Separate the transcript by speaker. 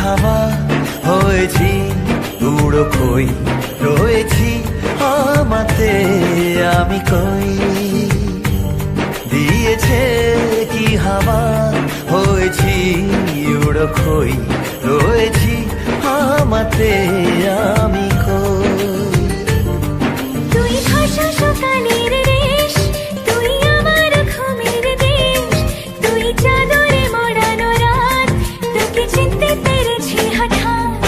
Speaker 1: হাওয়া হয়েছি, উড়ো কই রয়েছি আমাতে আমি কই। দিয়েছে কি হাওয়া হয়েছি, উড়ো কই রয়েছি আমাতে আমি কই।
Speaker 2: তুই ভাষা সকালের দেশ, তুই আমার ঘুমের দেশ, তুই চাদরে মোড়ানো রাত, তোকে চিনতে পেরেছি হঠাৎ।